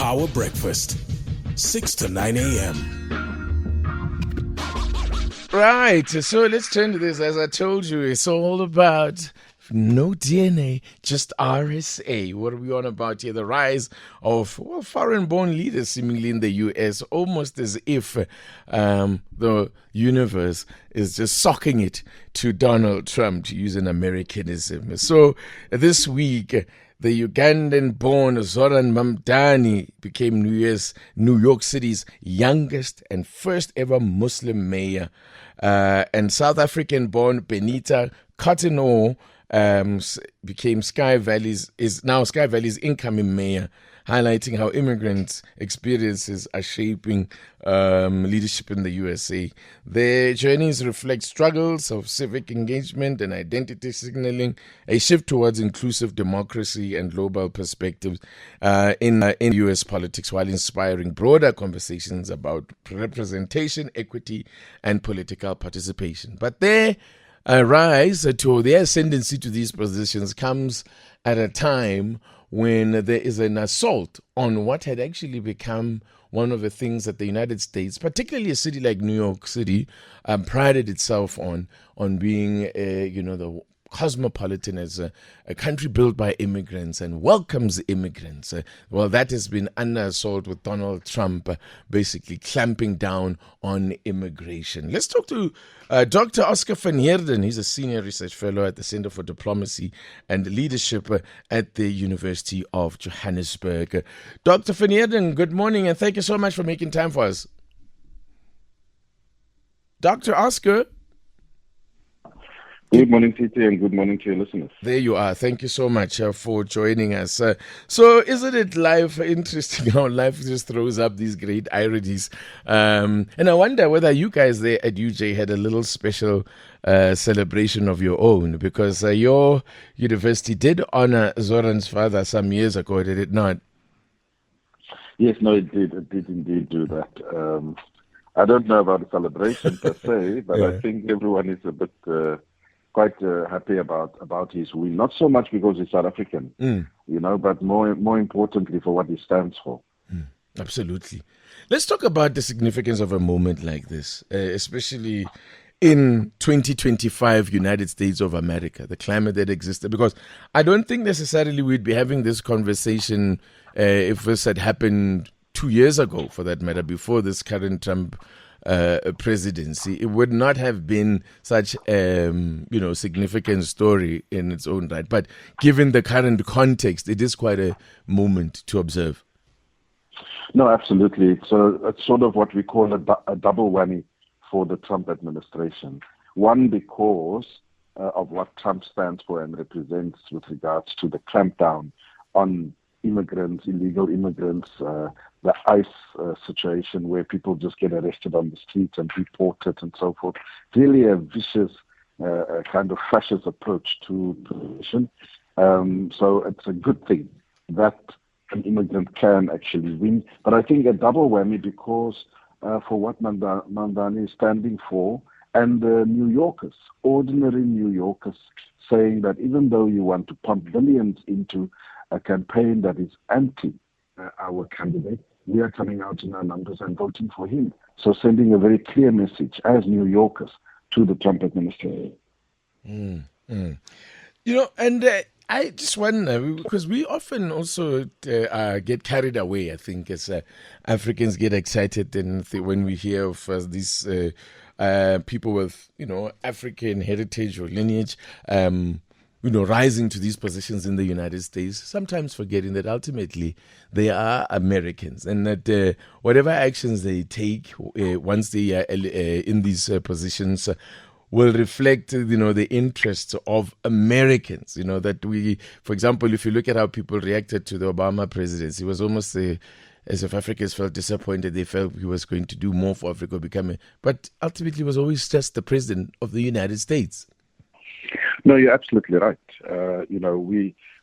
Power Breakfast, 6 to 9 a.m. Right, so let's turn to this. As I told you, it's all about no DNA, just RSA. What are we on about here? The rise of foreign-born leaders seemingly in the U.S., almost as if the universe is just socking it to Donald Trump, to use an Americanism. So this week, the Ugandan-born Zoran Mamdani became New York City's youngest and first ever Muslim mayor. And South African-born Benita Cottonor became now Sky Valley's incoming mayor, highlighting how immigrant experiences are shaping leadership in the USA. Their journeys reflect struggles of civic engagement and identity signaling, a shift towards inclusive democracy and global perspectives in U.S. politics, while inspiring broader conversations about representation, equity, and political participation. But their ascendancy to these positions comes at a time when there is an assault on what had actually become one of the things that the United States, particularly a city like New York City, prided itself on being, the cosmopolitan, as a country built by immigrants and welcomes immigrants. That has been under assault with Donald Trump basically clamping down on immigration. Let's talk to Dr. Oscar van Heerden. He's a senior research fellow at the Center for Diplomacy and Leadership at the University of Johannesburg. Dr. van Heerden, good morning, and thank you so much for making time for us. Dr. Oscar? Good morning, TT, and good morning to your listeners. There you are. Thank you so much for joining us. So isn't it interesting how life just throws up these great ironies? And I wonder whether you guys there at UJ had a little special celebration of your own, because your university did honor Zoran's father some years ago, did it not? Yes, no, it did. It did indeed do that. I don't know about the celebration per se, but I think everyone is a bit... quite happy about his win. Not so much because he's South African, but more importantly for what he stands for. Absolutely. Let's talk about the significance of a moment like this, especially in 2025 United States of America, the climate that existed. Because I don't think necessarily we'd be having this conversation if this had happened 2 years ago, for that matter, before this current Trump presidency. It would not have been such a significant story in its own right. But given the current context, it is quite a moment to observe. No, absolutely. It's sort of what we call a double whammy for the Trump administration. One, because of what Trump stands for and represents with regards to the clampdown on immigrants, illegal immigrants, the ICE situation where people just get arrested on the streets and deported and so forth. Really a vicious kind of fascist approach to the nation. So it's a good thing that an immigrant can actually win. But I think a double whammy because for what Mamdani is standing for, and New Yorkers, ordinary New Yorkers, saying that even though you want to pump billions into a campaign that is anti our candidate, we are coming out in our numbers and voting for him. So sending a very clear message as New Yorkers to the Trump administration. I just wonder, because we often also get carried away, I think, as Africans get excited when we hear of these people with, African heritage or lineage, rising to these positions in the United States, sometimes forgetting that ultimately they are Americans, and that whatever actions they take once they are in these positions will reflect, the interests of Americans. That we, for example, if you look at how people reacted to the Obama presidency, it was almost as if Africans felt disappointed. They felt he was going to do more for Africa, but ultimately it was always just the president of the United States. No, you're absolutely right.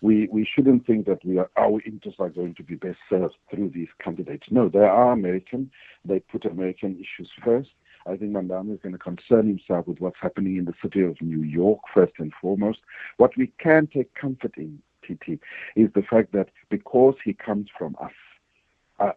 We shouldn't think that our interests are going to be best served through these candidates. No, they are American. They put American issues first. I think Mamdani is going to concern himself with what's happening in the city of New York, first and foremost. What we can take comfort in, TT, is the fact that because he comes from us,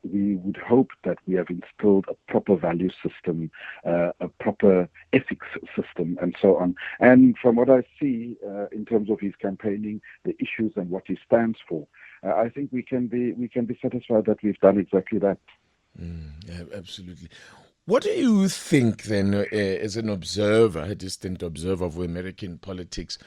we would hope that we have instilled a proper value system, a proper ethics system, and so on. And from what I see in terms of his campaigning, the issues and what he stands for, I think we can be satisfied that we've done exactly that. Yeah, absolutely. What do you think then, as an observer, a distant observer of American politics,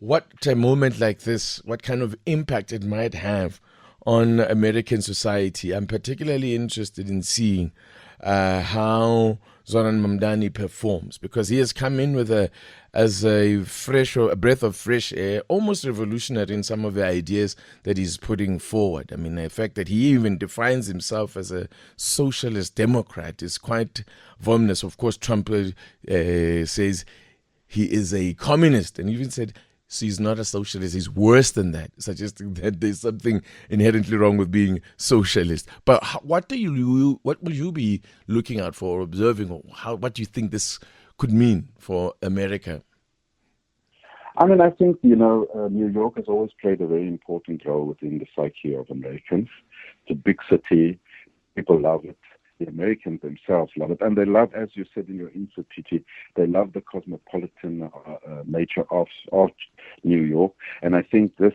what a moment like this, what kind of impact it might have on American society? I'm particularly interested in seeing how Zoran Mamdani performs, because he has come in with a breath of fresh air, almost revolutionary in some of the ideas that he's putting forward. I mean, the fact that he even defines himself as a socialist democrat is quite voluminous. Of course, Trump says he is a communist, and even said, so he's not a socialist, he's worse than that, suggesting that there's something inherently wrong with being socialist. But what will you be looking out for or observing, or what do you think this could mean for America? I mean, I think, New York has always played a very important role within the psyche of Americans. It's a big city, people love it. The Americans themselves love it. And they love, as you said in your intro, Titi, they love the cosmopolitan nature of New York. And I think this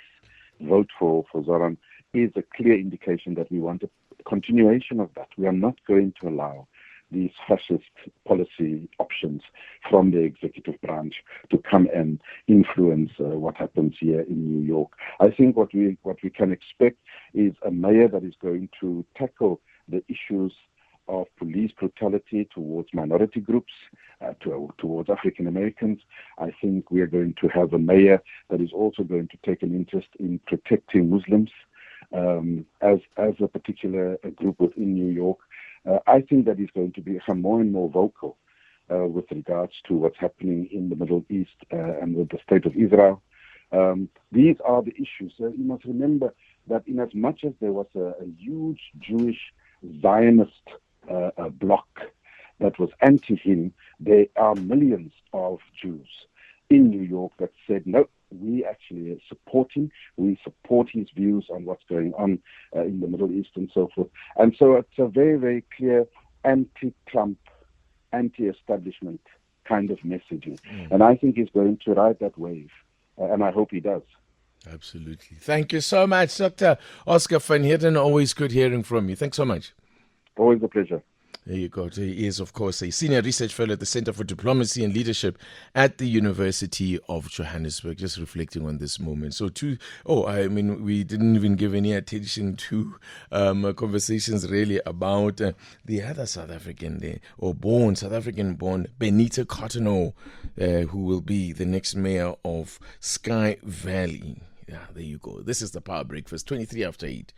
vote for Zoran is a clear indication that we want a continuation of that. We are not going to allow these fascist policy options from the executive branch to come and influence what happens here in New York. I think what we can expect is a mayor that is going to tackle the issues of police brutality towards minority groups, towards African Americans. I think we are going to have a mayor that is also going to take an interest in protecting Muslims as a particular group within New York. I think that he's going to become more and more vocal with regards to what's happening in the Middle East and with the state of Israel. These are the issues. You must remember that in as much as there was a huge Jewish Zionist bloc that was anti him, there are millions of Jews in New York that said, no, we actually support him. We support his views on what's going on in the Middle East and so forth. And so it's a very, very clear anti-Trump, anti-establishment kind of messaging. And I think he's going to ride that wave, and I hope he does. Absolutely. Thank you so much, Dr. Oscar van Heerden. Always good hearing from you. Thanks so much. Always a pleasure. There you go. He is, of course, a senior research fellow at the Center for Diplomacy and Leadership at the University of Johannesburg. Just reflecting on this moment. So, we didn't even give any attention to conversations really about the other South African South African born Benita Cotonou, who will be the next mayor of Sky Valley. Yeah, there you go. This is the Power Breakfast, 23 after 8.